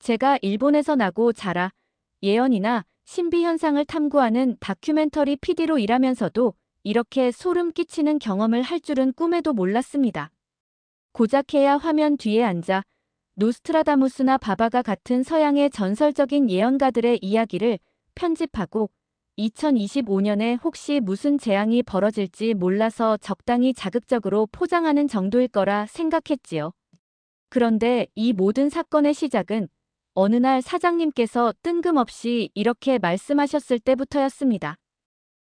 제가 일본에서 나고 자라 예언이나 신비 현상을 탐구하는 다큐멘터리 PD로 일하면서도 이렇게 소름 끼치는 경험을 할 줄은 꿈에도 몰랐습니다. 고작 해야 화면 뒤에 앉아 노스트라다무스나 바바가 같은 서양의 전설적인 예언가들의 이야기를 편집하고 2025년에 혹시 무슨 재앙이 벌어질지 몰라서 적당히 자극적으로 포장하는 정도일 거라 생각했지요. 그런데 이 모든 사건의 시작은 어느 날 사장님께서 뜬금없이 이렇게 말씀하셨을 때부터였습니다.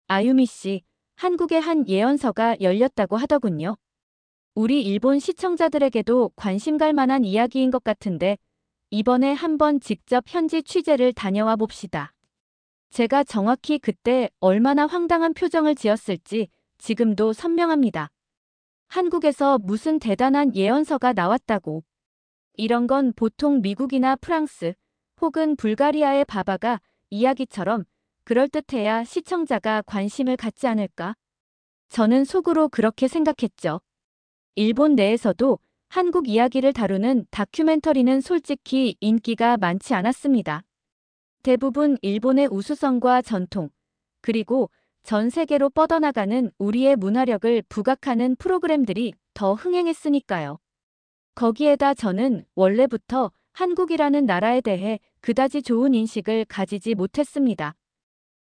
아유미 씨, 한국의 한 예언서가 열렸다고 하더군요. 우리 일본 시청자들에게도 관심 갈 만한 이야기인 것 같은데 이번에 한번 직접 현지 취재를 다녀와 봅시다. 제가 정확히 그때 얼마나 황당한 표정을 지었을지 지금도 선명합니다. 한국에서 무슨 대단한 예언서가 나왔다고. 이런 건 보통 미국이나 프랑스 혹은 불가리아의 바바가 이야기처럼 그럴듯해야 시청자가 관심을 갖지 않을까? 저는 속으로 그렇게 생각했죠. 일본 내에서도 한국 이야기를 다루는 다큐멘터리는 솔직히 인기가 많지 않았습니다. 대부분 일본의 우수성과 전통, 그리고 전 세계로 뻗어나가는 우리의 문화력을 부각하는 프로그램들이 더 흥행했으니까요. 거기에다 저는 원래부터 한국이라는 나라에 대해 그다지 좋은 인식을 가지지 못했습니다.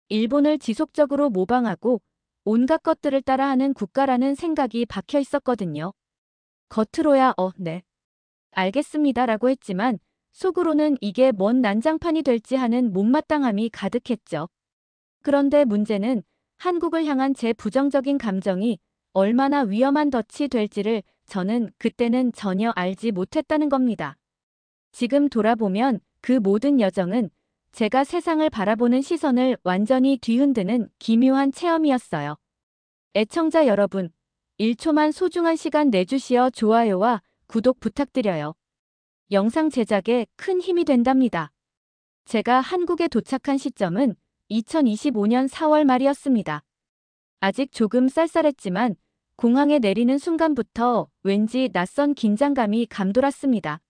일본을 지속적으로 모방하고 온갖 것들을 따라하는 국가라는 생각이 박혀 있었거든요. 겉으로야 네. 알겠습니다라고 했지만 속으로는 이게 뭔 난장판이 될지 하는 못마땅함이 가득했죠. 그런데 문제는 한국을 향한 제 부정적인 감정이 얼마나 위험한 덫이 될지를 저는 그때는 전혀 알지 못했다는 겁니다. 지금 돌아보면 그 모든 여정은 제가 세상을 바라보는 시선을 완전히 뒤흔드는 기묘한 체험이었어요. 애청자 여러분, 1초만 소중한 시간 내주시어 좋아요와 구독 부탁드려요. 영상 제작에 큰 힘이 된답니다. 제가 한국에 도착한 시점은 2025년 4월 말이었습니다. 아직 조금 쌀쌀했지만 공항에 내리는 순간부터 왠지 낯선 긴장감이 감돌았습니다.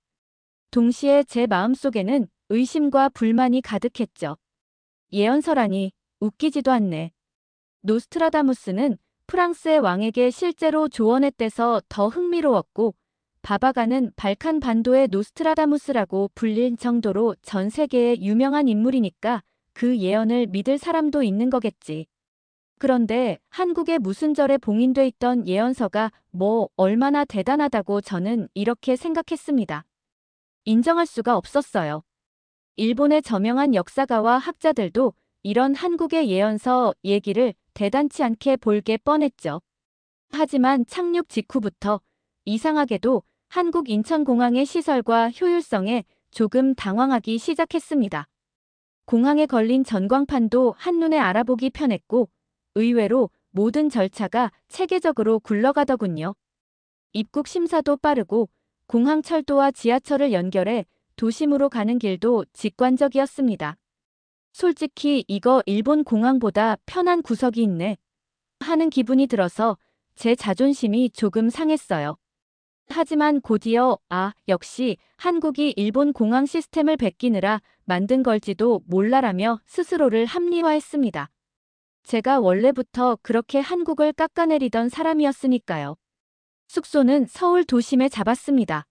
동시에 제 마음속에는 의심과 불만이 가득했죠. 예언서라니 웃기지도 않네. 노스트라다무스는 프랑스의 왕에게 실제로 조언했대서 더 흥미로웠고 바바가는 발칸 반도의 노스트라다무스라고 불릴 정도로 전 세계에 유명한 인물이니까 그 예언을 믿을 사람도 있는 거겠지. 그런데 한국에 무슨 절에 봉인돼 있던 예언서가 뭐 얼마나 대단하다고 저는 이렇게 생각했습니다. 인정할 수가 없었어요. 일본의 저명한 역사가와 학자들도 이런 한국의 예언서 얘기를 대단치 않게 볼게 뻔했죠. 하지만 착륙 직후부터 이상하게도 한국 인천공항의 시설과 효율성에 조금 당황하기 시작했습니다. 공항에 걸린 전광판도 한눈에 알아보기 편했고 의외로 모든 절차가 체계적으로 굴러가더군요. 입국 심사도 빠르고 공항 철도와 지하철을 연결해 도심으로 가는 길도 직관적이었습니다. 솔직히 이거 일본 공항보다 편한 구석이 있네 하는 기분이 들어서 제 자존심이 조금 상했어요. 하지만 곧이어 역시 한국이 일본 공항 시스템을 베끼느라 만든 걸지도 몰라라며 스스로를 합리화했습니다. 제가 원래부터 그렇게 한국을 깎아내리던 사람이었으니까요. 숙소는 서울 도심에 잡았습니다.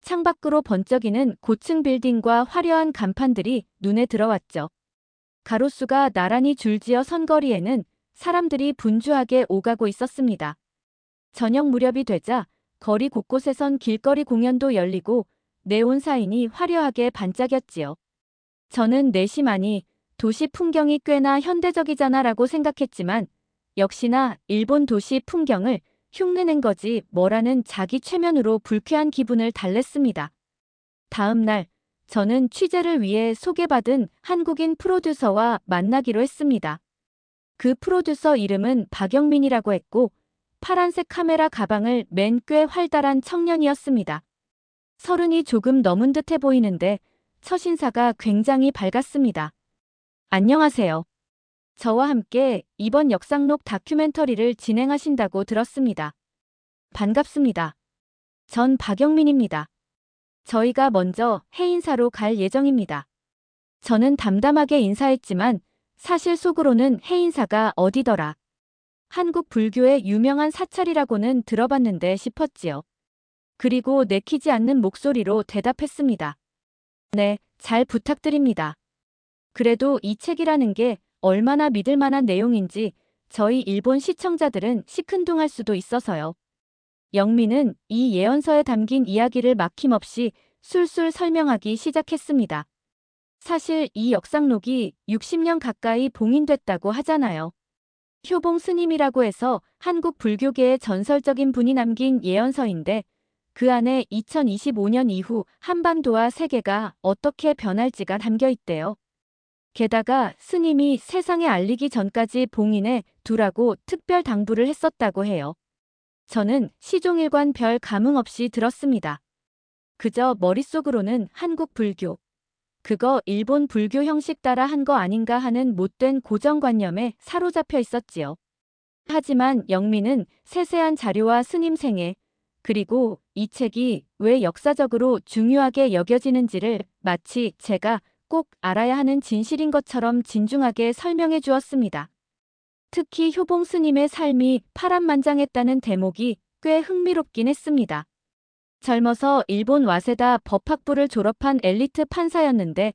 창밖으로 번쩍이는 고층 빌딩과 화려한 간판들이 눈에 들어왔죠. 가로수가 나란히 줄지어 선 거리에는 사람들이 분주하게 오가고 있었습니다. 저녁 무렵이 되자 거리 곳곳에선 길거리 공연도 열리고 네온 사인이 화려하게 반짝였지요. 저는 내심하니 도시 풍경이 꽤나 현대적이잖아 라고 생각했지만 역시나 일본 도시 풍경을 흉내낸 거지 뭐라는 자기 최면으로 불쾌한 기분을 달랬습니다. 다음 날 저는 취재를 위해 소개받은 한국인 프로듀서와 만나기로 했습니다. 그 프로듀서 이름은 박영민이라고 했고 파란색 카메라 가방을 맨 꽤 활달한 청년이었습니다. 30이 조금 넘은 듯해 보이는데 첫 인사가 굉장히 밝았습니다. 안녕하세요. 저와 함께 이번 역상록 다큐멘터리를 진행하신다고 들었습니다. 반갑습니다. 전 박영민입니다. 저희가 먼저 해인사로 갈 예정입니다. 저는 담담하게 인사했지만 사실 속으로는 해인사가 어디더라. 한국 불교의 유명한 사찰이라고는 들어봤는데 싶었지요. 그리고 내키지 않는 목소리로 대답했습니다. 네, 잘 부탁드립니다. 그래도 이 책이라는 게 얼마나 믿을 만한 내용인지 저희 일본 시청자들은 시큰둥할 수도 있어서요. 영민은 이 예언서에 담긴 이야기를 막힘없이 술술 설명하기 시작했습니다. 사실 이 역상록이 60년 가까이 봉인됐다고 하잖아요. 효봉 스님이라고 해서 한국 불교계의 전설적인 분이 남긴 예언서인데 그 안에 2025년 이후 한반도와 세계가 어떻게 변할지가 담겨 있대요. 게다가 스님이 세상에 알리기 전까지 봉인해 두라고 특별 당부를 했었다고 해요. 저는 시종일관 별 감흥 없이 들었습니다. 그저 머릿속으로는 한국 불교, 그거 일본 불교 형식 따라 한 거 아닌가 하는 못된 고정관념에 사로잡혀 있었지요. 하지만 영민은 세세한 자료와 스님 생애, 그리고 이 책이 왜 역사적으로 중요하게 여겨지는지를 마치 제가 꼭 알아야 하는 진실인 것처럼 진중하게 설명해 주었습니다. 특히 효봉 스님의 삶이 파란만장했다는 대목이 꽤 흥미롭긴 했습니다. 젊어서 일본 와세다 법학부를 졸업한 엘리트 판사였는데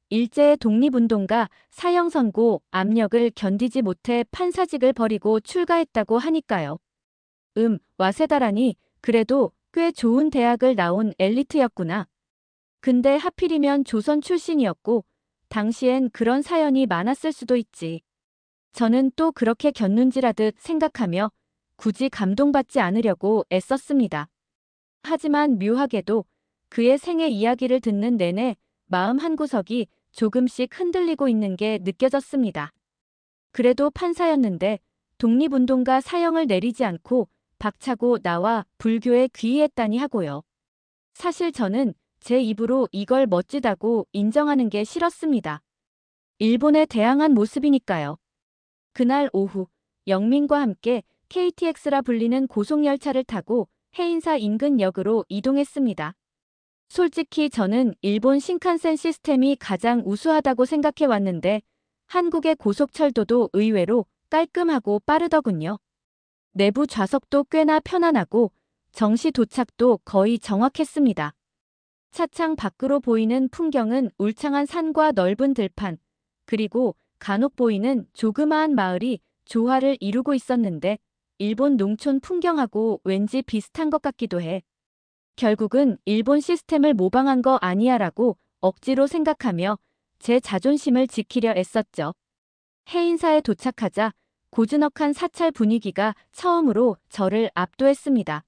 일제의 독립운동가 사형 선고 압력을 견디지 못해 판사직을 버리고 출가했다고 하니까요. 와세다라니 그래도 꽤 좋은 대학을 나온 엘리트였구나. 근데 하필이면 조선 출신이었고 당시엔 그런 사연이 많았을 수도 있지. 저는 또 그렇게 겼는지라듯 생각하며 굳이 감동받지 않으려고 애썼습니다. 하지만 묘하게도 그의 생애 이야기를 듣는 내내 마음 한구석이 조금씩 흔들리고 있는 게 느껴졌습니다. 그래도 판사였는데 독립운동가 사형을 내리지 않고 박차고 나와 불교에 귀의했다니 하고요. 사실 저는 제 입으로 이걸 멋지다고 인정하는 게 싫었습니다. 일본에 대항한 모습이니까요. 그날 오후 영민과 함께 KTX라 불리는 고속열차를 타고 해인사 인근 역으로 이동했습니다. 솔직히 저는 일본 신칸센 시스템이 가장 우수하다고 생각해 왔는데 한국의 고속철도도 의외로 깔끔하고 빠르더군요. 내부 좌석도 꽤나 편안하고 정시 도착도 거의 정확했습니다. 차창 밖으로 보이는 풍경은 울창한 산과 넓은 들판, 그리고 간혹 보이는 조그마한 마을이 조화를 이루고 있었는데 일본 농촌 풍경하고 왠지 비슷한 것 같기도 해. 결국은 일본 시스템을 모방한 거 아니야라고 억지로 생각하며 제 자존심을 지키려 애썼죠. 해인사에 도착하자 고즈넉한 사찰 분위기가 처음으로 저를 압도했습니다.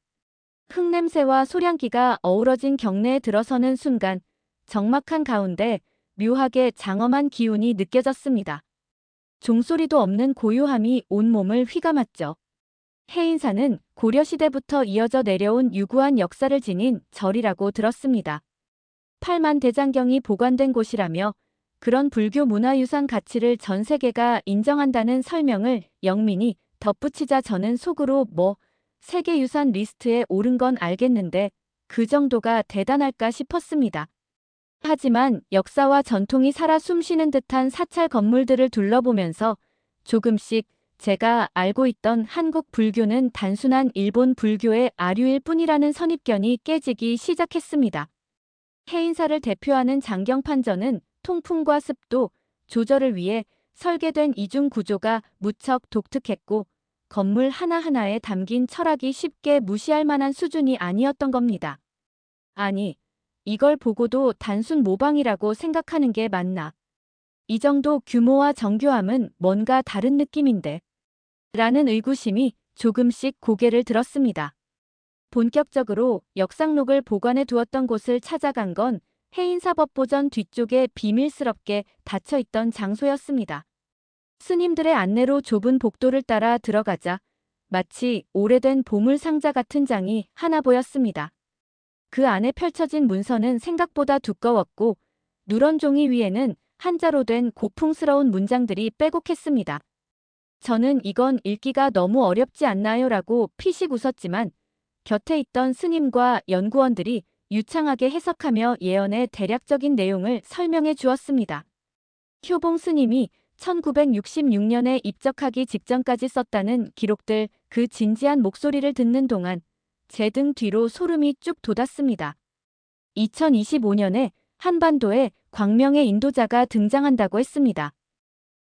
흙냄새와 소량기가 어우러진 경내에 들어서는 순간 적막한 가운데 묘하게 장엄한 기운이 느껴졌습니다. 종소리도 없는 고요함이 온몸을 휘감았죠. 해인사는 고려시대부터 이어져 내려온 유구한 역사를 지닌 절이라고 들었습니다. 팔만대장경이 보관된 곳이라며 그런 불교 문화유산 가치를 전 세계가 인정한다는 설명을 영민이 덧붙이자 저는 속으로 세계유산 리스트에 오른 건 알겠는데 그 정도가 대단할까 싶었습니다. 하지만 역사와 전통이 살아 숨쉬는 듯한 사찰 건물들을 둘러보면서 조금씩 제가 알고 있던 한국 불교는 단순한 일본 불교의 아류일 뿐이라는 선입견이 깨지기 시작했습니다. 해인사를 대표하는 장경판전은 통풍과 습도 조절을 위해 설계된 이중 구조가 무척 독특했고 건물 하나하나에 담긴 철학이 쉽게 무시할 만한 수준이 아니었던 겁니다. 아니, 이걸 보고도 단순 모방이라고 생각하는 게 맞나? 이 정도 규모와 정교함은 뭔가 다른 느낌인데. 라는 의구심이 조금씩 고개를 들었습니다. 본격적으로 역상록을 보관해 두었던 곳을 찾아간 건 해인사법보전 뒤쪽에 비밀스럽게 닫혀있던 장소였습니다. 스님들의 안내로 좁은 복도를 따라 들어가자 마치 오래된 보물상자 같은 장이 하나 보였습니다. 그 안에 펼쳐진 문서는 생각보다 두꺼웠고 누런 종이 위에는 한자로 된 고풍스러운 문장들이 빼곡했습니다. 저는 이건 읽기가 너무 어렵지 않나요? 라고 피식 웃었지만 곁에 있던 스님과 연구원들이 유창하게 해석하며 예언의 대략적인 내용을 설명해 주었습니다. 효봉 스님이 1966년에 입적하기 직전까지 썼다는 기록들, 그 진지한 목소리를 듣는 동안 제 등 뒤로 소름이 쭉 돋았습니다. 2025년에 한반도에 광명의 인도자가 등장한다고 했습니다.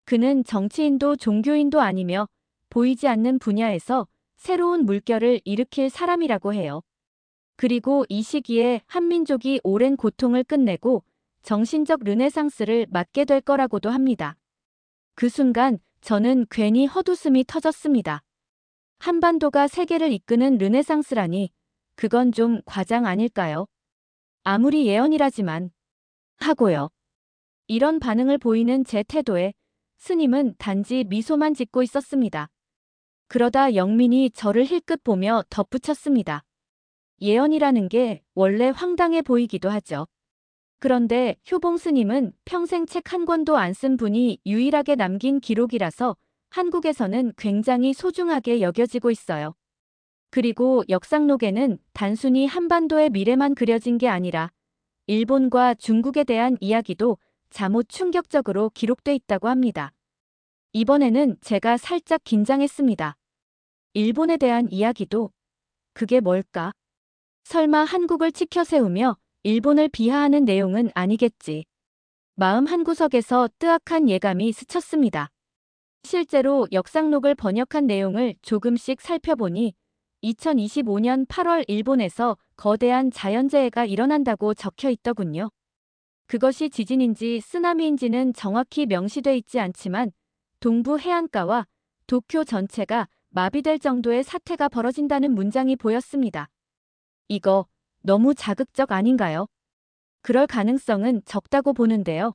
그는 정치인도 종교인도 아니며 보이지 않는 분야에서 새로운 물결을 일으킬 사람이라고 해요. 그리고 이 시기에 한민족이 오랜 고통을 끝내고 정신적 르네상스를 맞게 될 거라고도 합니다. 그 순간 저는 괜히 헛웃음이 터졌습니다. 한반도가 세계를 이끄는 르네상스라니 그건 좀 과장 아닐까요? 아무리 예언이라지만 하고요. 이런 반응을 보이는 제 태도에 스님은 단지 미소만 짓고 있었습니다. 그러다 영민이 저를 힐끗 보며 덧붙였습니다. 예언이라는 게 원래 황당해 보이기도 하죠. 그런데 효봉 스님은 평생 책 한 권도 안 쓴 분이 유일하게 남긴 기록이라서 한국에서는 굉장히 소중하게 여겨지고 있어요. 그리고 역상록에는 단순히 한반도의 미래만 그려진 게 아니라 일본과 중국에 대한 이야기도 잠옷 충격적으로 기록돼 있다고 합니다. 이번에는 제가 살짝 긴장했습니다. 일본에 대한 이야기도 그게 뭘까? 설마 한국을 치켜 세우며 일본을 비하하는 내용은 아니겠지. 마음 한구석에서 뜨악한 예감이 스쳤습니다. 실제로 역상록을 번역한 내용을 조금씩 살펴보니 2025년 8월 일본에서 거대한 자연재해가 일어난다고 적혀 있더군요. 그것이 지진인지 쓰나미인지는 정확히 명시돼 있지 않지만 동부 해안가와 도쿄 전체가 마비될 정도의 사태가 벌어진다는 문장이 보였습니다. 이거 너무 자극적 아닌가요? 그럴 가능성은 적다고 보는데요.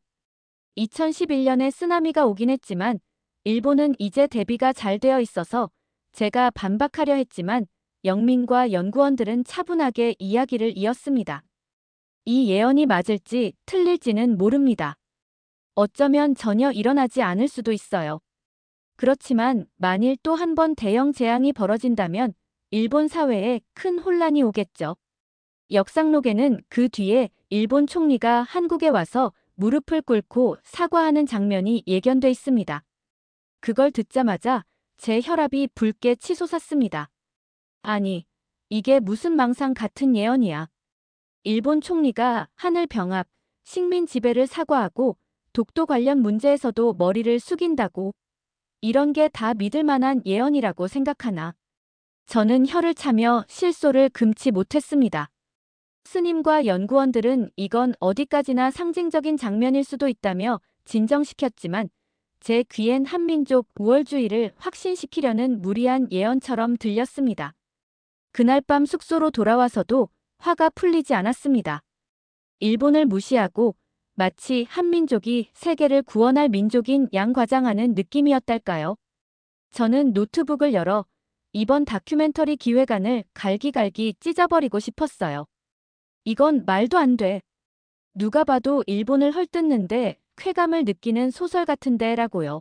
2011년에 쓰나미가 오긴 했지만 일본은 이제 대비가 잘 되어 있어서 제가 반박하려 했지만 영민과 연구원들은 차분하게 이야기를 이었습니다. 이 예언이 맞을지 틀릴지는 모릅니다. 어쩌면 전혀 일어나지 않을 수도 있어요. 그렇지만 만일 또 한 번 대형 재앙이 벌어진다면 일본 사회에 큰 혼란이 오겠죠. 역상록에는 그 뒤에 일본 총리가 한국에 와서 무릎을 꿇고 사과하는 장면이 예견돼 있습니다. 그걸 듣자마자 제 혈압이 붉게 치솟았습니다. 아니, 이게 무슨 망상 같은 예언이야. 일본 총리가 하늘 병합, 식민 지배를 사과하고 독도 관련 문제에서도 머리를 숙인다고. 이런 게 다 믿을 만한 예언이라고 생각하나. 저는 혀를 차며 실소를 금치 못했습니다. 스님과 연구원들은 이건 어디까지나 상징적인 장면일 수도 있다며 진정시켰지만 제 귀엔 한민족 우월주의를 확신시키려는 무리한 예언처럼 들렸습니다. 그날 밤 숙소로 돌아와서도 화가 풀리지 않았습니다. 일본을 무시하고 마치 한민족이 세계를 구원할 민족인 양 과장하는 느낌이었달까요? 저는 노트북을 열어 이번 다큐멘터리 기획안을 갈기갈기 찢어버리고 싶었어요. 이건 말도 안 돼. 누가 봐도 일본을 헐뜯는데 쾌감을 느끼는 소설 같은데 라고요.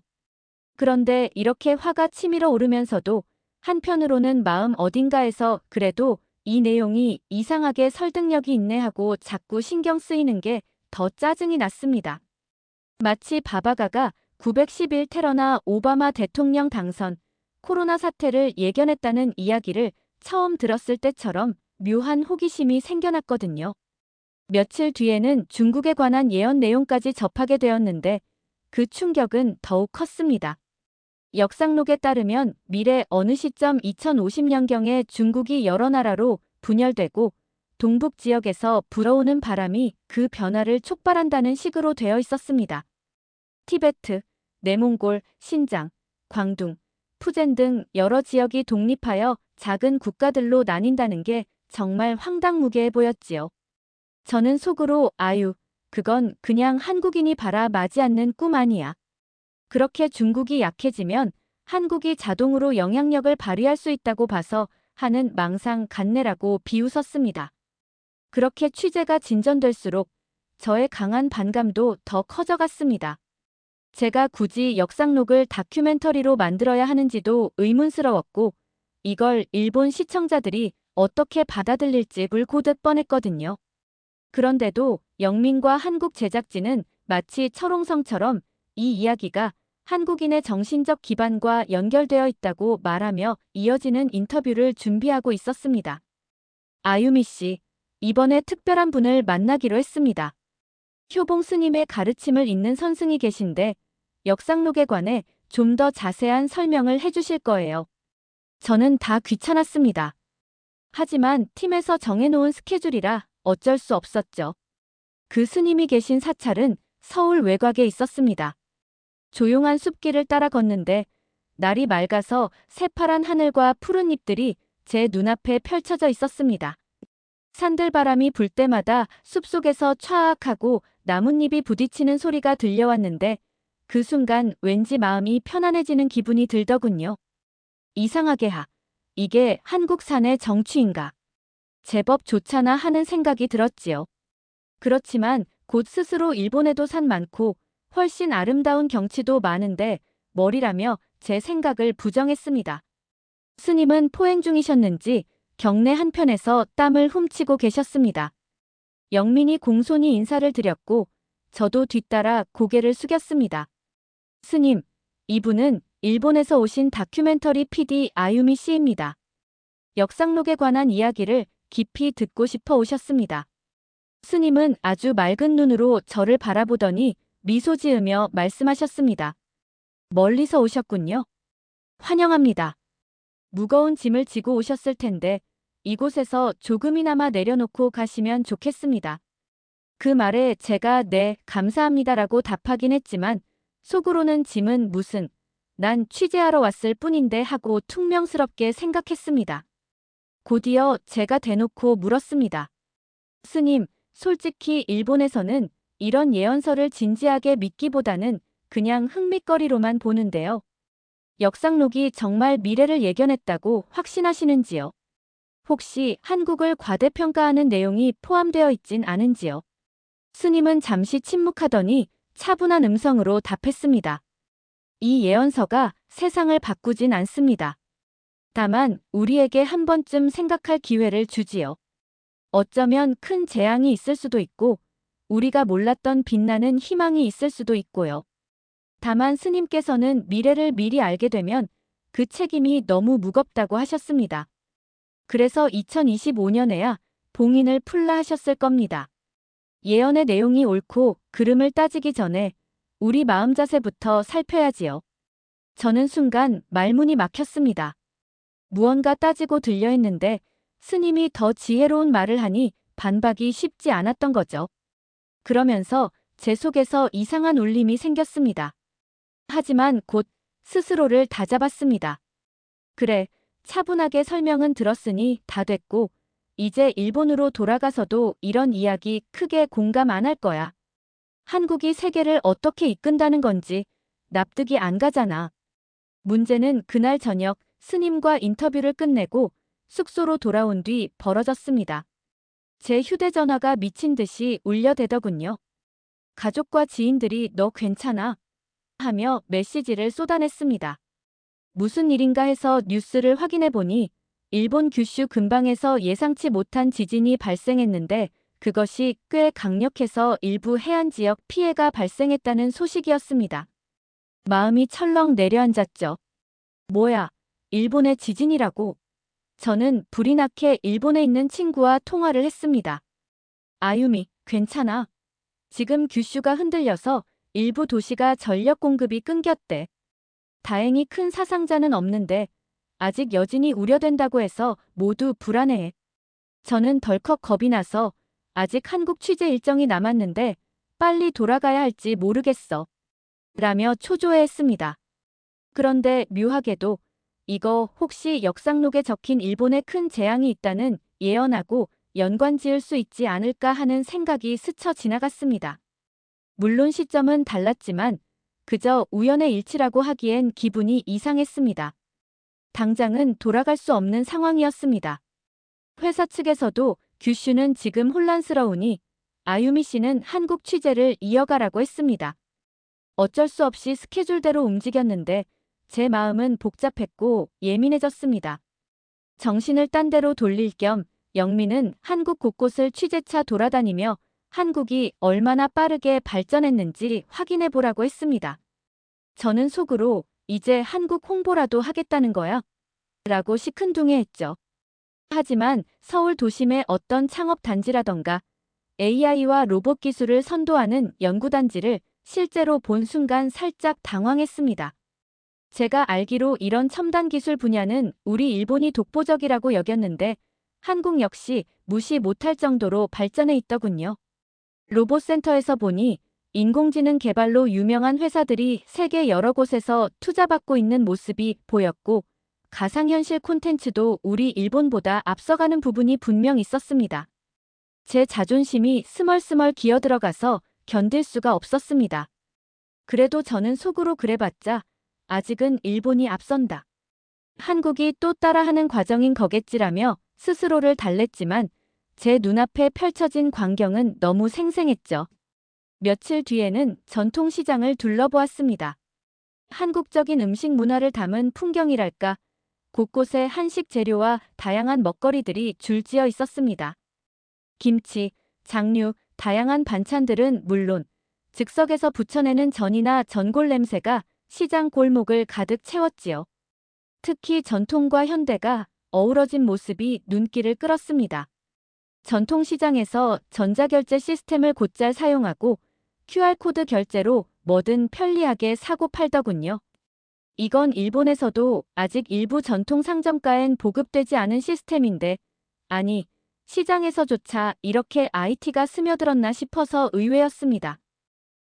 그런데 이렇게 화가 치밀어 오르면서도 한편으로는 마음 어딘가에서 그래도 이 내용이 이상하게 설득력이 있네 하고 자꾸 신경 쓰이는 게 더 짜증이 났습니다. 마치 바바가가 911 테러나 오바마 대통령 당선, 코로나 사태를 예견했다는 이야기를 처음 들었을 때처럼 묘한 호기심이 생겨났거든요. 며칠 뒤에는 중국에 관한 예언 내용까지 접하게 되었는데 그 충격은 더욱 컸습니다. 역상록에 따르면 미래 어느 시점 2050년경에 중국이 여러 나라로 분열되고 동북 지역에서 불어오는 바람이 그 변화를 촉발한다는 식으로 되어 있었습니다. 티베트, 내몽골, 신장, 광둥, 푸젠 등 여러 지역이 독립하여 작은 국가들로 나뉜다는 게 정말 황당무계해 보였지요. 저는 속으로 아유, 그건 그냥 한국인이 바라마지 않는 꿈 아니야. 그렇게 중국이 약해지면 한국이 자동으로 영향력을 발휘할 수 있다고 봐서 하는 망상 간내라고 비웃었습니다. 그렇게 취재가 진전될수록 저의 강한 반감도 더 커져갔습니다. 제가 굳이 역상록을 다큐멘터리로 만들어야 하는지도 의문스러웠고 이걸 일본 시청자들이 어떻게 받아들일지 물고듯 뻔했거든요. 그런데도 영민과 한국 제작진은 마치 철옹성처럼 이 이야기가 한국인의 정신적 기반과 연결되어 있다고 말하며 이어지는 인터뷰를 준비하고 있었습니다. 아유미 씨, 이번에 특별한 분을 만나기로 했습니다. 효봉 스님의 가르침을 잇는 선승이 계신데 역상록에 관해 좀 더 자세한 설명을 해주실 거예요. 저는 다 귀찮았습니다. 하지만 팀에서 정해놓은 스케줄이라 어쩔 수 없었죠. 그 스님이 계신 사찰은 서울 외곽에 있었습니다. 조용한 숲길을 따라 걷는데 날이 맑아서 새파란 하늘과 푸른 잎들이 제 눈앞에 펼쳐져 있었습니다. 산들바람이 불 때마다 숲속에서 촤악하고 나뭇잎이 부딪히는 소리가 들려왔는데 그 순간 왠지 마음이 편안해지는 기분이 들더군요. 이상하게 이게 한국 산의 정취인가? 제법 좋잖아 하는 생각이 들었지요. 그렇지만 곧 스스로 일본에도 산 많고 훨씬 아름다운 경치도 많은데 머리라며 제 생각을 부정했습니다. 스님은 포행 중이셨는지 경내 한편에서 땀을 훔치고 계셨습니다. 영민이 공손히 인사를 드렸고 저도 뒤따라 고개를 숙였습니다. 스님, 이분은 일본에서 오신 다큐멘터리 PD 아유미 씨입니다. 역상록에 관한 이야기를 깊이 듣고 싶어 오셨습니다. 스님은 아주 맑은 눈으로 저를 바라보더니 미소 지으며 말씀하셨습니다. 멀리서 오셨군요. 환영합니다. 무거운 짐을 지고 오셨을 텐데 이곳에서 조금이나마 내려놓고 가시면 좋겠습니다. 그 말에 제가 네, 감사합니다라고 답하긴 했지만 속으로는 짐은 무슨, 난 취재하러 왔을 뿐인데 하고 퉁명스럽게 생각했습니다. 곧이어 제가 대놓고 물었습니다. 스님, 솔직히 일본에서는 이런 예언서를 진지하게 믿기보다는 그냥 흥미거리로만 보는데요. 역상록이 정말 미래를 예견했다고 확신하시는지요? 혹시 한국을 과대평가하는 내용이 포함되어 있진 않은지요? 스님은 잠시 침묵하더니 차분한 음성으로 답했습니다. 이 예언서가 세상을 바꾸진 않습니다. 다만 우리에게 한 번쯤 생각할 기회를 주지요. 어쩌면 큰 재앙이 있을 수도 있고 우리가 몰랐던 빛나는 희망이 있을 수도 있고요. 다만 스님께서는 미래를 미리 알게 되면 그 책임이 너무 무겁다고 하셨습니다. 그래서 2025년에야 봉인을 풀라 하셨을 겁니다. 예언의 내용이 옳고 그름을 따지기 전에 우리 마음 자세부터 살펴야지요. 저는 순간 말문이 막혔습니다. 무언가 따지고 들려 했는데 스님이 더 지혜로운 말을 하니 반박이 쉽지 않았던 거죠. 그러면서 제 속에서 이상한 울림이 생겼습니다. 하지만 곧 스스로를 다잡았습니다. 그래, 차분하게 설명은 들었으니 다 됐고 이제 일본으로 돌아가서도 이런 이야기 크게 공감 안 할 거야. 한국이 세계를 어떻게 이끈다는 건지 납득이 안 가잖아. 문제는 그날 저녁 스님과 인터뷰를 끝내고 숙소로 돌아온 뒤 벌어졌습니다. 제 휴대전화가 미친 듯이 울려대더군요. 가족과 지인들이 너 괜찮아? 하며 메시지를 쏟아냈습니다. 무슨 일인가 해서 뉴스를 확인해 보니 일본 규슈 근방에서 예상치 못한 지진이 발생했는데 그것이 꽤 강력해서 일부 해안 지역 피해가 발생했다는 소식이었습니다. 마음이 철렁 내려앉았죠. 뭐야, 일본의 지진이라고? 저는 불이 나게 일본에 있는 친구와 통화를 했습니다. 아유미, 괜찮아. 지금 규슈가 흔들려서 일부 도시가 전력 공급이 끊겼대. 다행히 큰 사상자는 없는데 아직 여진이 우려된다고 해서 모두 불안해해. 저는 덜컥 겁이 나서 아직 한국 취재 일정이 남았는데 빨리 돌아가야 할지 모르겠어. 라며 초조해했습니다. 그런데 묘하게도 이거 혹시 역상록에 적힌 일본에 큰 재앙이 있다는 예언하고 연관지을 수 있지 않을까 하는 생각이 스쳐 지나갔습니다. 물론 시점은 달랐지만 그저 우연의 일치라고 하기엔 기분이 이상했습니다. 당장은 돌아갈 수 없는 상황이었습니다. 회사 측에서도 규슈는 지금 혼란스러우니 아유미 씨는 한국 취재를 이어가라고 했습니다. 어쩔 수 없이 스케줄대로 움직였는데 제 마음은 복잡했고 예민해졌습니다. 정신을 딴 데로 돌릴 겸 영미는 한국 곳곳을 취재차 돌아다니며 한국이 얼마나 빠르게 발전했는지 확인해 보라고 했습니다. 저는 속으로 이제 한국 홍보라도 하겠다는 거야? 라고 시큰둥해했죠. 하지만 서울 도심의 어떤 창업단지라던가 AI와 로봇 기술을 선도하는 연구단지를 실제로 본 순간 살짝 당황했습니다. 제가 알기로 이런 첨단 기술 분야는 우리 일본이 독보적이라고 여겼는데 한국 역시 무시 못할 정도로 발전해 있더군요. 로봇센터에서 보니 인공지능 개발로 유명한 회사들이 세계 여러 곳에서 투자받고 있는 모습이 보였고 가상현실 콘텐츠도 우리 일본보다 앞서가는 부분이 분명 있었습니다. 제 자존심이 스멀스멀 기어들어가서 견딜 수가 없었습니다. 그래도 저는 속으로 그래봤자 아직은 일본이 앞선다. 한국이 또 따라하는 과정인 거겠지라며 스스로를 달랬지만 제 눈앞에 펼쳐진 광경은 너무 생생했죠. 며칠 뒤에는 전통시장을 둘러보았습니다. 한국적인 음식 문화를 담은 풍경이랄까, 곳곳에 한식 재료와 다양한 먹거리들이 줄지어 있었습니다. 김치, 장류, 다양한 반찬들은 물론 즉석에서 부쳐내는 전이나 전골 냄새가 시장 골목을 가득 채웠지요. 특히 전통과 현대가 어우러진 모습이 눈길을 끌었습니다. 전통시장에서 전자결제 시스템을 곧잘 사용하고 QR코드 결제로 뭐든 편리하게 사고 팔더군요. 이건 일본에서도 아직 일부 전통 상점가엔 보급되지 않은 시스템인데, 아니, 시장에서조차 이렇게 IT가 스며들었나 싶어서 의외였습니다.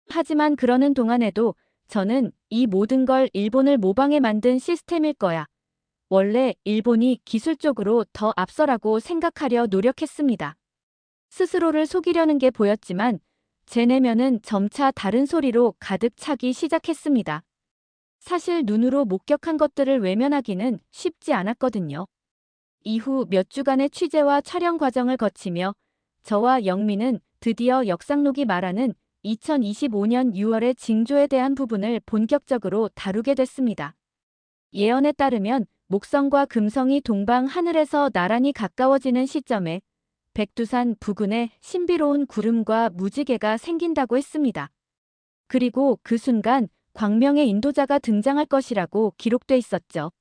하지만 그러는 동안에도 저는 이 모든 걸 일본을 모방해 만든 시스템일 거야. 원래 일본이 기술적으로 더 앞서라고 생각하려 노력했습니다. 스스로를 속이려는 게 보였지만 제 내면은 점차 다른 소리로 가득 차기 시작했습니다. 사실 눈으로 목격한 것들을 외면하기는 쉽지 않았거든요. 이후 몇 주간의 취재와 촬영 과정을 거치며 저와 영미는 드디어 역상록이 말하는 2025년 6월의 징조에 대한 부분을 본격적으로 다루게 됐습니다. 예언에 따르면 목성과 금성이 동방 하늘에서 나란히 가까워지는 시점에 백두산 부근에 신비로운 구름과 무지개가 생긴다고 했습니다. 그리고 그 순간 광명의 인도자가 등장할 것이라고 기록돼 있었죠.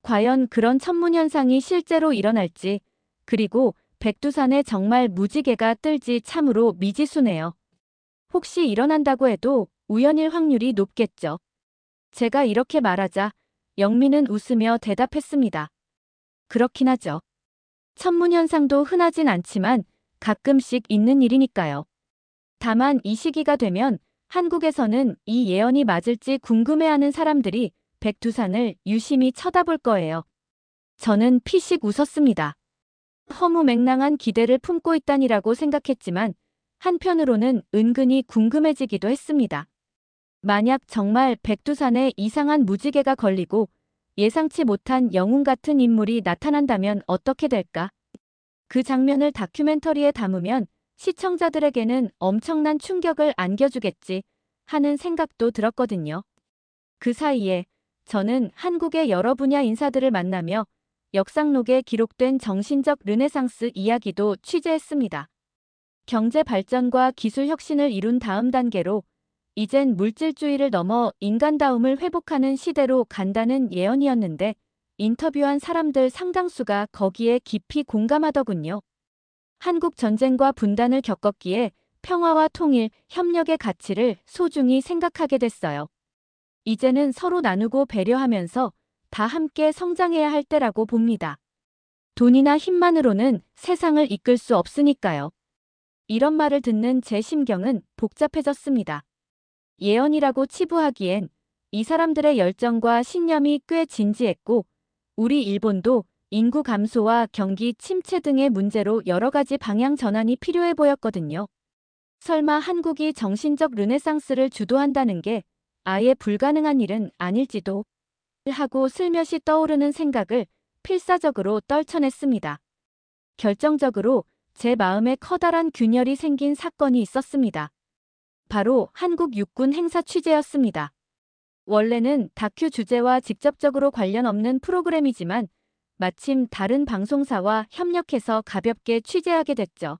과연 그런 천문현상이 실제로 일어날지, 그리고 백두산에 정말 무지개가 뜰지 참으로 미지수네요. 혹시 일어난다고 해도 우연일 확률이 높겠죠. 제가 이렇게 말하자 영미는 웃으며 대답했습니다. 그렇긴 하죠. 천문현상도 흔하진 않지만 가끔씩 있는 일이니까요. 다만 이 시기가 되면 한국에서는 이 예언이 맞을지 궁금해하는 사람들이 백두산을 유심히 쳐다볼 거예요. 저는 피식 웃었습니다. 허무맹랑한 기대를 품고 있다니라고 생각했지만 한편으로는 은근히 궁금해지기도 했습니다. 만약 정말 백두산에 이상한 무지개가 걸리고 예상치 못한 영웅 같은 인물이 나타난다면 어떻게 될까? 그 장면을 다큐멘터리에 담으면 시청자들에게는 엄청난 충격을 안겨주겠지 하는 생각도 들었거든요. 그 사이에 저는 한국의 여러 분야 인사들을 만나며 역상록에 기록된 정신적 르네상스 이야기도 취재했습니다. 경제 발전과 기술 혁신을 이룬 다음 단계로 이젠 물질주의를 넘어 인간다움을 회복하는 시대로 간다는 예언이었는데 인터뷰한 사람들 상당수가 거기에 깊이 공감하더군요. 한국 전쟁과 분단을 겪었기에 평화와 통일, 협력의 가치를 소중히 생각하게 됐어요. 이제는 서로 나누고 배려하면서 다 함께 성장해야 할 때라고 봅니다. 돈이나 힘만으로는 세상을 이끌 수 없으니까요. 이런 말을 듣는 제 심경은 복잡해졌습니다. 예언이라고 치부하기엔 이 사람들의 열정과 신념이 꽤 진지했고 우리 일본도 인구 감소와 경기 침체 등의 문제로 여러 가지 방향 전환이 필요해 보였거든요. 설마 한국이 정신적 르네상스를 주도한다는 게 아예 불가능한 일은 아닐지도 하고 슬며시 떠오르는 생각을 필사적으로 떨쳐냈습니다. 결정적으로 제 마음에 커다란 균열이 생긴 사건이 있었습니다. 바로 한국 육군 행사 취재였습니다. 원래는 다큐 주제와 직접적으로 관련 없는 프로그램이지만 마침 다른 방송사와 협력해서 가볍게 취재하게 됐죠.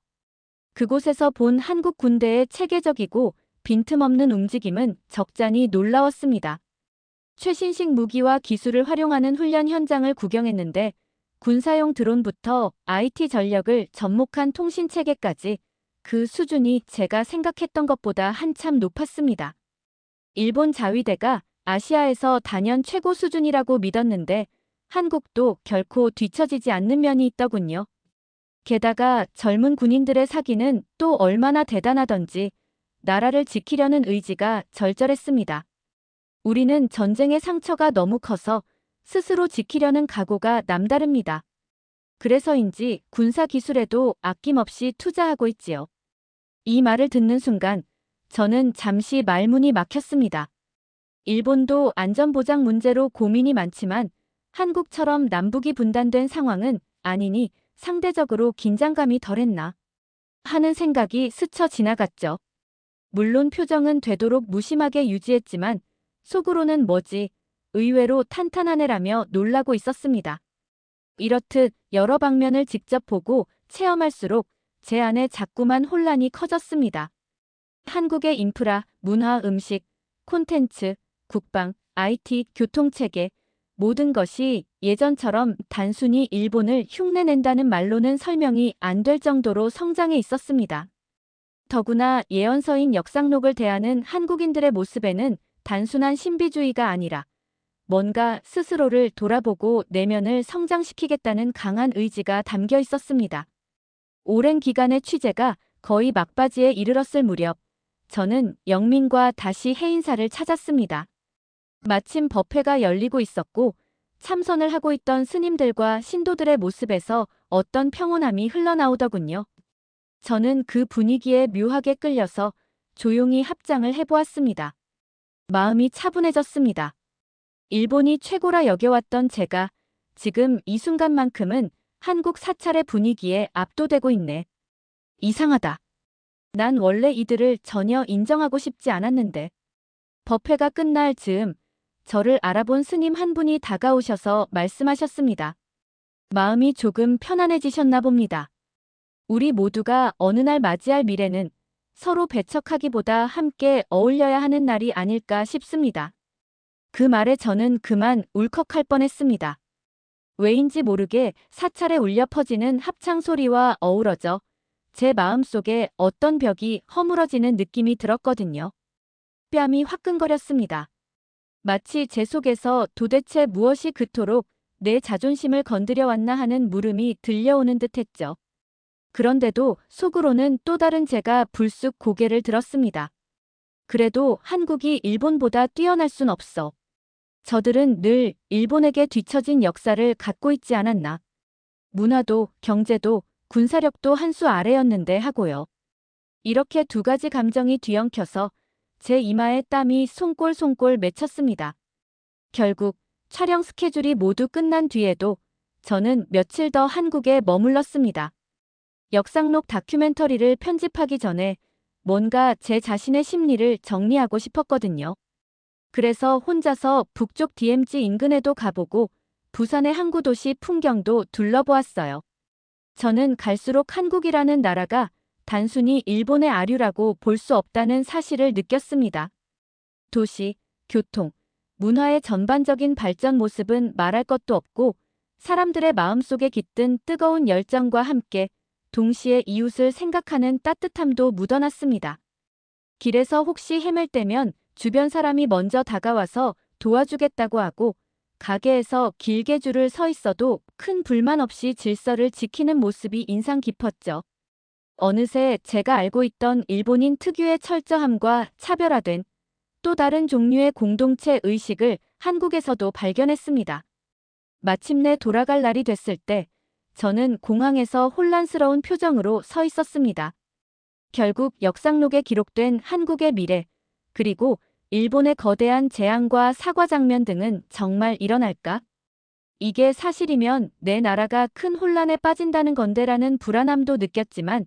그곳에서 본 한국 군대의 체계적이고 빈틈없는 움직임은 적잖이 놀라웠습니다. 최신식 무기와 기술을 활용하는 훈련 현장을 구경했는데 군사용 드론부터 IT 전력을 접목한 통신 체계까지 그 수준이 제가 생각했던 것보다 한참 높았습니다. 일본 자위대가 아시아에서 단연 최고 수준이라고 믿었는데 한국도 결코 뒤처지지 않는 면이 있더군요. 게다가 젊은 군인들의 사기는 또 얼마나 대단하던지 나라를 지키려는 의지가 절절했습니다. 우리는 전쟁의 상처가 너무 커서 스스로 지키려는 각오가 남다릅니다. 그래서인지 군사 기술에도 아낌없이 투자하고 있지요. 이 말을 듣는 순간 저는 잠시 말문이 막혔습니다. 일본도 안전보장 문제로 고민이 많지만 한국처럼 남북이 분단된 상황은 아니니 상대적으로 긴장감이 덜했나 하는 생각이 스쳐 지나갔죠. 물론 표정은 되도록 무심하게 유지했지만 속으로는 뭐지 의외로 탄탄하네라며 놀라고 있었습니다. 이렇듯 여러 방면을 직접 보고 체험할수록 제 안에 자꾸만 혼란이 커졌습니다. 한국의 인프라, 문화, 음식, 콘텐츠, 국방, IT, 교통체계 모든 것이 예전처럼 단순히 일본을 흉내낸다는 말로는 설명이 안 될 정도로 성장해 있었습니다. 더구나 예언서인 역상록을 대하는 한국인들의 모습에는 단순한 신비주의가 아니라 뭔가 스스로를 돌아보고 내면을 성장시키겠다는 강한 의지가 담겨 있었습니다. 오랜 기간의 취재가 거의 막바지에 이르렀을 무렵 저는 영민과 다시 해인사를 찾았습니다. 마침 법회가 열리고 있었고 참선을 하고 있던 스님들과 신도들의 모습에서 어떤 평온함이 흘러나오더군요. 저는 그 분위기에 묘하게 끌려서 조용히 합장을 해보았습니다. 마음이 차분해졌습니다. 일본이 최고라 여겨왔던 제가 지금 이 순간만큼은 한국 사찰의 분위기에 압도되고 있네. 이상하다. 난 원래 이들을 전혀 인정하고 싶지 않았는데. 법회가 끝날 즈음 저를 알아본 스님 한 분이 다가오셔서 말씀하셨습니다. 마음이 조금 편안해지셨나 봅니다. 우리 모두가 어느 날 맞이할 미래는 서로 배척하기보다 함께 어울려야 하는 날이 아닐까 싶습니다. 그 말에 저는 그만 울컥할 뻔했습니다. 왜인지 모르게 사찰에 울려 퍼지는 합창 소리와 어우러져 제 마음속에 어떤 벽이 허물어지는 느낌이 들었거든요. 뺨이 화끈거렸습니다. 마치 제 속에서 도대체 무엇이 그토록 내 자존심을 건드려 왔나 하는 물음이 들려오는 듯했죠. 그런데도 속으로는 또 다른 제가 불쑥 고개를 들었습니다. 그래도 한국이 일본보다 뛰어날 순 없어. 저들은 늘 일본에게 뒤처진 역사를 갖고 있지 않았나. 문화도 경제도 군사력도 한 수 아래였는데 하고요. 이렇게 두 가지 감정이 뒤엉켜서 제 이마에 땀이 송골송골 맺혔습니다. 결국 촬영 스케줄이 모두 끝난 뒤에도 저는 며칠 더 한국에 머물렀습니다. 역상록 다큐멘터리를 편집하기 전에 뭔가 제 자신의 심리를 정리하고 싶었거든요. 그래서 혼자서 북쪽 DMZ 인근에도 가보고 부산의 항구 도시 풍경도 둘러보았어요. 저는 갈수록 한국이라는 나라가 단순히 일본의 아류라고 볼 수 없다는 사실을 느꼈습니다. 도시, 교통, 문화의 전반적인 발전 모습은 말할 것도 없고 사람들의 마음속에 깃든 뜨거운 열정과 함께 동시에 이웃을 생각하는 따뜻함도 묻어났습니다. 길에서 혹시 헤맬 때면 주변 사람이 먼저 다가와서 도와주겠다고 하고 가게에서 길게 줄을 서 있어도 큰 불만 없이 질서를 지키는 모습이 인상 깊었죠. 어느새 제가 알고 있던 일본인 특유의 철저함과 차별화된 또 다른 종류의 공동체 의식을 한국에서도 발견했습니다. 마침내 돌아갈 날이 됐을 때 저는 공항에서 혼란스러운 표정으로 서 있었습니다. 결국 역상록에 기록된 한국의 미래, 그리고 일본의 거대한 재앙과 사과 장면 등은 정말 일어날까? 이게 사실이면 내 나라가 큰 혼란에 빠진다는 건데라는 불안함도 느꼈지만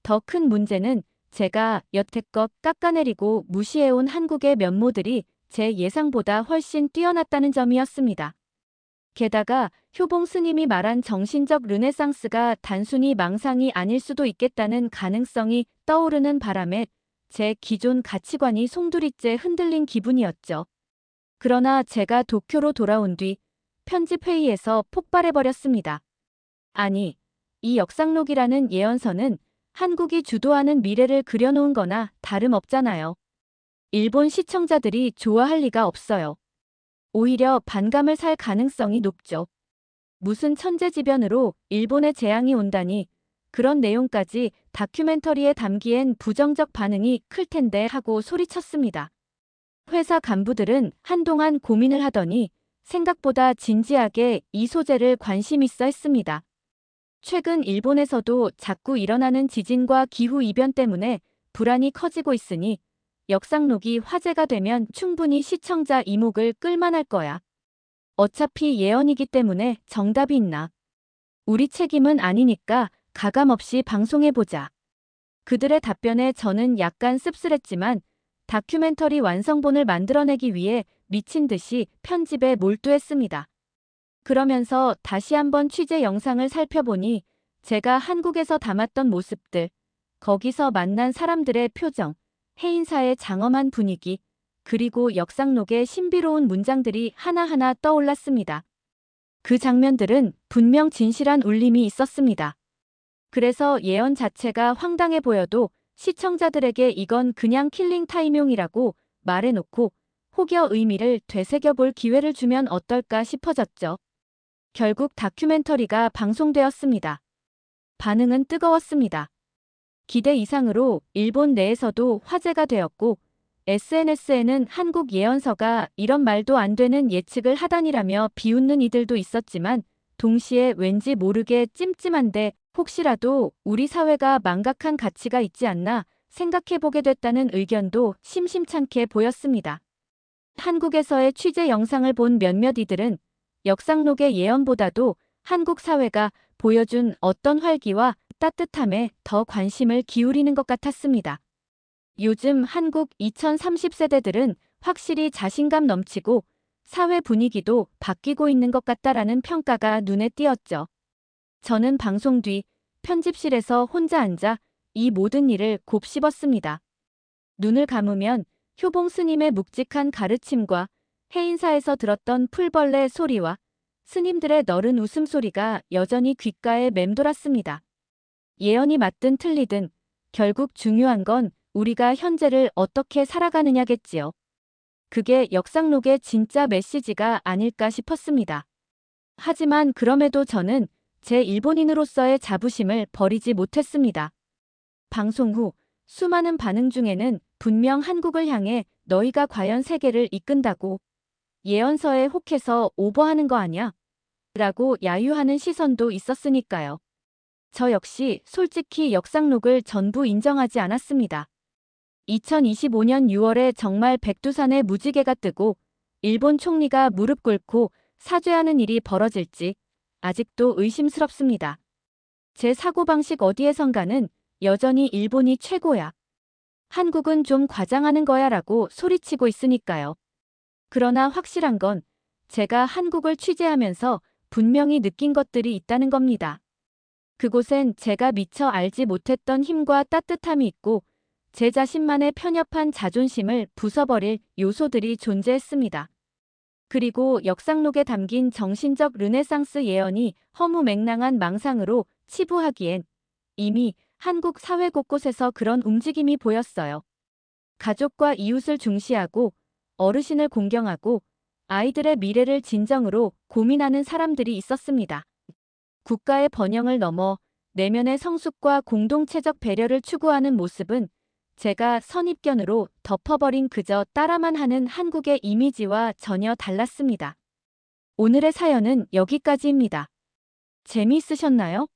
더 큰 문제는 제가 여태껏 깎아내리고 무시해온 한국의 면모들이 제 예상보다 훨씬 뛰어났다는 점이었습니다. 게다가 효봉 스님이 말한 정신적 르네상스가 단순히 망상이 아닐 수도 있겠다는 가능성이 떠오르는 바람에 제 기존 가치관이 송두리째 흔들린 기분이었죠. 그러나 제가 도쿄로 돌아온 뒤 편집회의에서 폭발해버렸습니다. 아니, 이 역상록이라는 예언서는 한국이 주도하는 미래를 그려놓은 거나 다름없잖아요. 일본 시청자들이 좋아할 리가 없어요. 오히려 반감을 살 가능성이 높죠. 무슨 천재지변으로 일본에 재앙이 온다니 그런 내용까지 다큐멘터리에 담기엔 부정적 반응이 클 텐데 하고 소리쳤습니다. 회사 간부들은 한동안 고민을 하더니 생각보다 진지하게 이 소재를 관심 있어 했습니다. 최근 일본에서도 자꾸 일어나는 지진과 기후이변 때문에 불안이 커지고 있으니 역상록이 화제가 되면 충분히 시청자 이목을 끌만할 거야. 어차피 예언이기 때문에 정답이 있나. 우리 책임은 아니니까 가감없이 방송해보자. 그들의 답변에 저는 약간 씁쓸했지만 다큐멘터리 완성본을 만들어내기 위해 미친 듯이 편집에 몰두했습니다. 그러면서 다시 한번 취재 영상을 살펴보니 제가 한국에서 담았던 모습들, 거기서 만난 사람들의 표정, 해인사의 장엄한 분위기, 그리고 역상록의 신비로운 문장들이 하나하나 떠올랐습니다. 그 장면들은 분명 진실한 울림이 있었습니다. 그래서 예언 자체가 황당해 보여도 시청자들에게 이건 그냥 킬링 타임용이라고 말해놓고 혹여 의미를 되새겨볼 기회를 주면 어떨까 싶어졌죠. 결국 다큐멘터리가 방송되었습니다. 반응은 뜨거웠습니다. 기대 이상으로 일본 내에서도 화제가 되었고 SNS에는 한국 예언서가 이런 말도 안 되는 예측을 하다니라며 비웃는 이들도 있었지만 동시에 왠지 모르게 찜찜한데 혹시라도 우리 사회가 망각한 가치가 있지 않나 생각해보게 됐다는 의견도 심심찮게 보였습니다. 한국에서의 취재 영상을 본 몇몇 이들은 역상록의 예언보다도 한국 사회가 보여준 어떤 활기와 따뜻함에 더 관심을 기울이는 것 같았습니다. 요즘 한국 2030세대들은 확실히 자신감 넘치고 사회 분위기도 바뀌고 있는 것 같다라는 평가가 눈에 띄었죠. 저는 방송 뒤 편집실에서 혼자 앉아 이 모든 일을 곱씹었습니다. 눈을 감으면 효봉 스님의 묵직한 가르침과 해인사에서 들었던 풀벌레 소리와 스님들의 너른 웃음소리가 여전히 귓가에 맴돌았습니다. 예언이 맞든 틀리든 결국 중요한 건 우리가 현재를 어떻게 살아가느냐겠지요. 그게 역상록의 진짜 메시지가 아닐까 싶었습니다. 하지만 그럼에도 저는 제 일본인으로서의 자부심을 버리지 못했습니다. 방송 후 수많은 반응 중에는 분명 한국을 향해 너희가 과연 세계를 이끈다고 예언서에 혹해서 오버하는 거 아냐? 라고 야유하는 시선도 있었으니까요. 저 역시 솔직히 역상록을 전부 인정하지 않았습니다. 2025년 6월에 정말 백두산에 무지개가 뜨고 일본 총리가 무릎 꿇고 사죄하는 일이 벌어질지 아직도 의심스럽습니다. 제 사고방식 어디에선가는 여전히 일본이 최고야. 한국은 좀 과장하는 거야 라고 소리치고 있으니까요. 그러나 확실한 건 제가 한국을 취재하면서 분명히 느낀 것들이 있다는 겁니다. 그곳엔 제가 미처 알지 못했던 힘과 따뜻함이 있고 제 자신만의 편협한 자존심을 부숴버릴 요소들이 존재했습니다. 그리고 역상록에 담긴 정신적 르네상스 예언이 허무맹랑한 망상으로 치부하기엔 이미 한국 사회 곳곳에서 그런 움직임이 보였어요. 가족과 이웃을 중시하고 어르신을 공경하고 아이들의 미래를 진정으로 고민하는 사람들이 있었습니다. 국가의 번영을 넘어 내면의 성숙과 공동체적 배려를 추구하는 모습은 제가 선입견으로 덮어버린 그저 따라만 하는 한국의 이미지와 전혀 달랐습니다. 오늘의 사연은 여기까지입니다. 재미있으셨나요?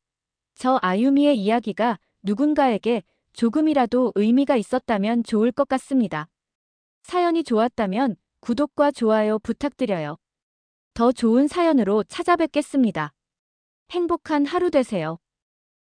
저 아유미의 이야기가 누군가에게 조금이라도 의미가 있었다면 좋을 것 같습니다. 사연이 좋았다면 구독과 좋아요 부탁드려요. 더 좋은 사연으로 찾아뵙겠습니다. 행복한 하루 되세요.